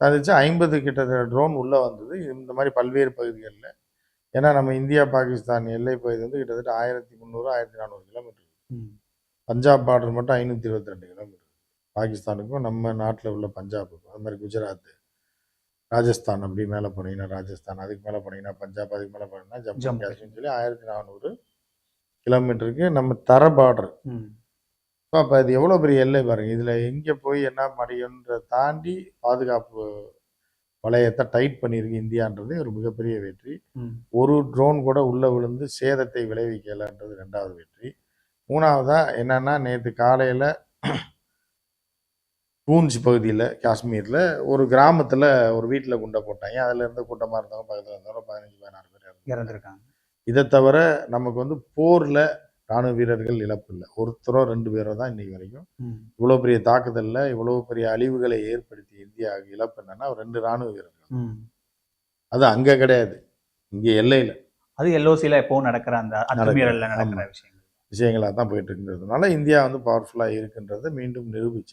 சாதிச்சு 50 கிட்டத்தட்ட ட்ரோன் உள்ளே வந்தது. இந்த மாதிரி பல்வேறு பகுதிகளில். ஏன்னா நம்ம இந்தியா பாகிஸ்தான் எல்லை பகுதி வந்து கிட்டத்தட்ட 1300 1400 கிலோமீட்டர். பஞ்சாப் பார்டர் மட்டும் 522 கிலோமீட்டர். பாகிஸ்தானுக்கும் நம்ம நாட்டில் உள்ள பஞ்சாபுக்கும், அது மாதிரி குஜராத், ராஜஸ்தான், அப்படி மேலே போனீங்கன்னா ராஜஸ்தான், அதுக்கு மேலே போனீங்கன்னா பஞ்சாப், அதுக்கு மேலே போனீங்கன்னா ஜம்மு காஷ்மீர்னு சொல்லி 1400 கிலோமீட்டருக்கு நம்ம தர பார்டர். அப்போ அது எவ்வளோ பெரிய எல்லை பாருங்கள். இதில் எங்கே போய் என்ன முடியுன்ற தாண்டி பாதுகாப்பு வளையத்தை டைட் பண்ணியிருக்கு இந்தியான்றது ஒரு மிகப்பெரிய வெற்றி. ஒரு ட்ரோன் கூட உள்ளே விழுந்து சேதத்தை விளைவிக்கலைன்றது 2வது வெற்றி. 3வதாக என்னன்னா, நேற்று காலையில் பூஞ்ச் பகுதியில் காஷ்மீரில் ஒரு கிராமத்தில் ஒரு வீட்டில் குண்டை போட்டாங்க. அதில் இருந்த கூட்டமாக இருந்தவங்க பக்கத்தில் இருந்தவங்க 15-16 பேர் இறந்துருக்காங்க. இதை தவிர நமக்கு வந்து போரில் ராணுவ வீரர்கள் இழப்பு இல்லை. ஒருத்தரோ 2 பேரோ தான் இன்னைக்கு வரைக்கும். இவ்வளோ பெரிய தாக்குதலில் இவ்வளோ பெரிய அழிவுகளை ஏற்படுத்தி இந்தியாவுக்கு இழப்பு என்னன்னா 2 ராணுவ வீரர்கள். அது அங்கே கிடையாது, இங்கே எல்லையில். அது எல்ஓசியில் எப்போவும் நடக்கிற அந்த அத்துமீறலில் நடக்கிற விஷயங்களாக தான் போயிட்டு இருக்கிறதுனால இந்தியா வந்து பவர்ஃபுல்லாக இருக்குன்றதை மீண்டும் நிரூபிச்சு